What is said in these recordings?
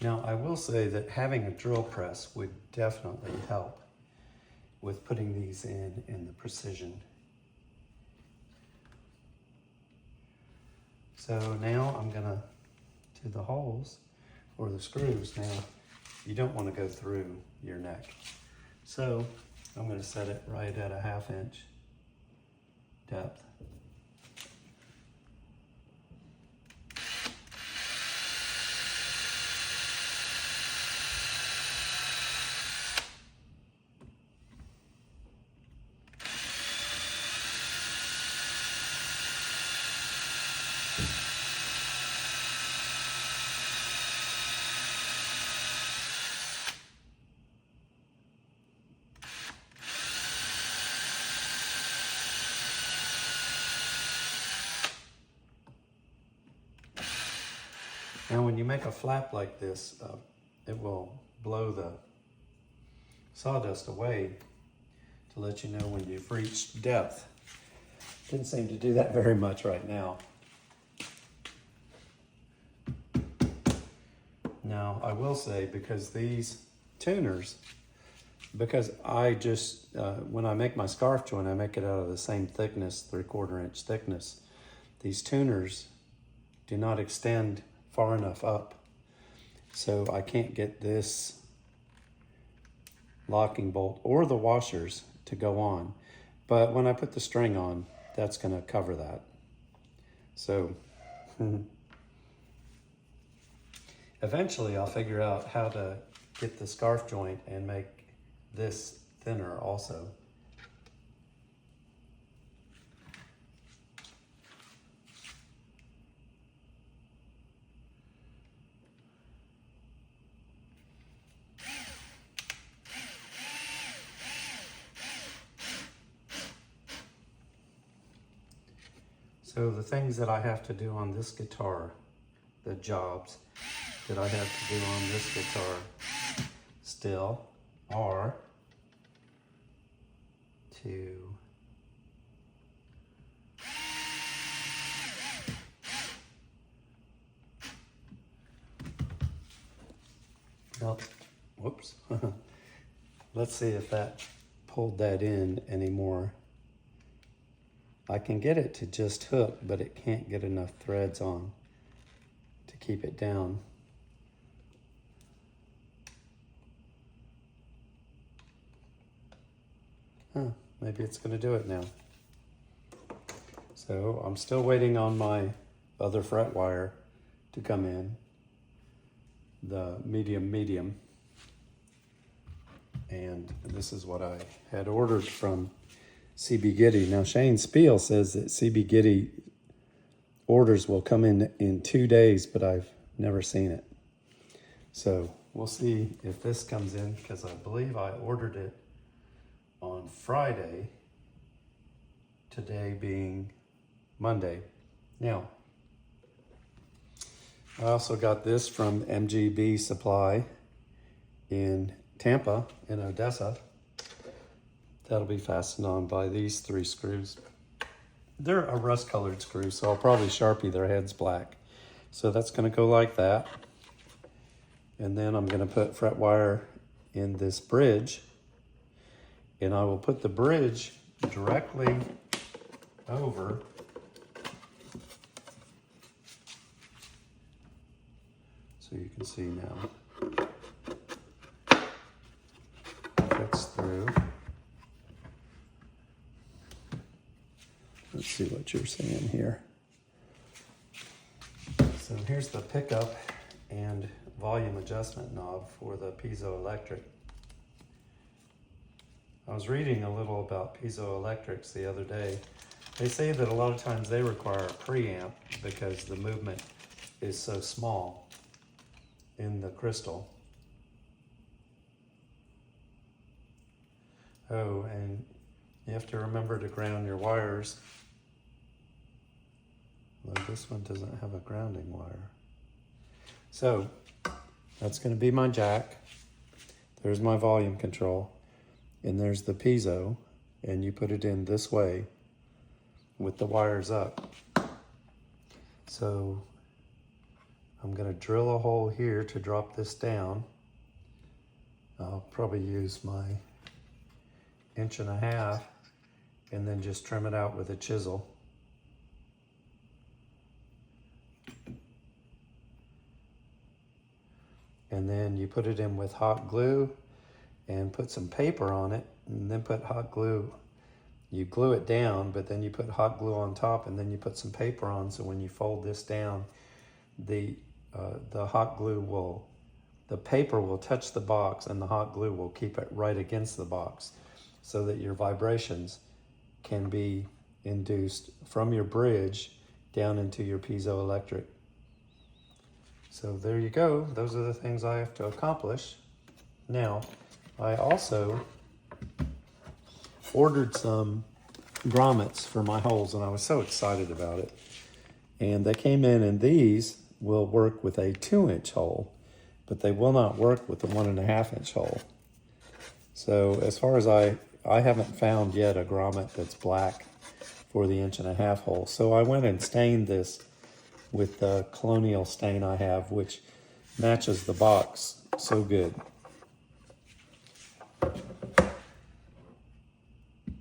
Now, I will say that having a drill press would definitely help with putting these in the precision. So now I'm gonna do the holes or the screws. Now, you don't want to go through your neck. So I'm gonna set it right at a 1/2 inch depth. Now when you make a flap like this, it will blow the sawdust away to let you know when you've reached depth. Didn't seem to do that very much right now. Now I will say, because these tuners, because I just, when I make my scarf joint, I make it out of the same thickness, 3/4 inch thickness. These tuners do not extend far enough up. So I can't get this locking bolt or the washers to go on. But when I put the string on, that's gonna cover that. So eventually I'll figure out how to get the scarf joint and make this thinner also. So the things that I have to do on this guitar, the jobs that I have to do on this guitar still are to well, whoops. Let's see if that pulled that in anymore. I can get it to just hook, but it can't get enough threads on to keep it down. Maybe it's gonna do it now. So I'm still waiting on my other fret wire to come in, the medium. And this is what I had ordered from CB Gitty. Now Shane Spiel says that CB Gitty orders will come in 2 days, but I've never seen it. So we'll see if this comes in, because I believe I ordered it on Friday, today being Monday. Now, I also got this from MGB Supply in Tampa, in Odessa. That'll be fastened on by these 3 screws. They're a rust colored screw, so I'll probably Sharpie their heads black. So that's gonna go like that. And then I'm gonna put fret wire in this bridge, and I will put the bridge directly over so you can see now. Fits through. Let's see what you're seeing here. So here's the pickup and volume adjustment knob for the piezoelectric. I was reading a little about piezoelectrics the other day. They say that a lot of times they require a preamp because the movement is so small in the crystal. Oh, and you have to remember to ground your wires. Well, this one doesn't have a grounding wire. So that's going to be my jack. There's my volume control. And there's the piezo. And you put it in this way with the wires up. So I'm going to drill a hole here to drop this down. I'll probably use my 1.5 inches and then just trim it out with a chisel. And then you put it in with hot glue and put some paper on it, and then put hot glue. You glue it down, but then you put hot glue on top, and then you put some paper on, so when you fold this down, the hot glue will, the paper will touch the box, and the hot glue will keep it right against the box, so that your vibrations can be induced from your bridge down into your piezoelectric. So there you go. Those are the things I have to accomplish. Now, I also ordered some grommets for my holes, and I was so excited about it. And they came in, and these will work with a 2-inch hole, but they will not work with the 1.5-inch hole. So as far as I haven't found yet a grommet that's black for the 1.5-inch hole. So I went and stained this with the Colonial stain I have, which matches the box so good.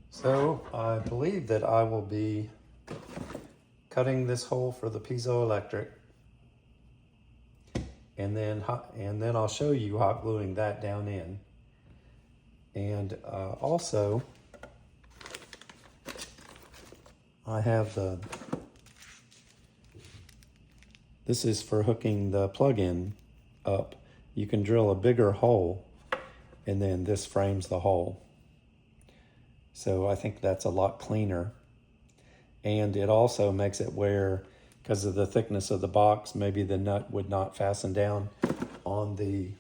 So I believe that I will be cutting this hole for the piezoelectric, and then I'll show you hot gluing that down in. And also, I have this is for hooking the plug-in up. You can drill a bigger hole, and then this frames the hole. So I think that's a lot cleaner. And it also makes it where, because of the thickness of the box, maybe the nut would not fasten down on the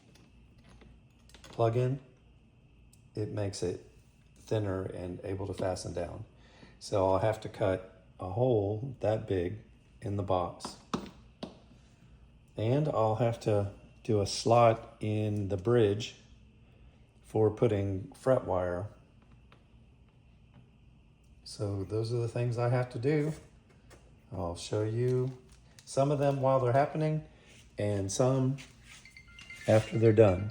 plug-in. It makes it thinner and able to fasten down. So I'll have to cut a hole that big in the box. And I'll have to do a slot in the bridge for putting fret wire. So those are the things I have to do. I'll show you some of them while they're happening and some after they're done.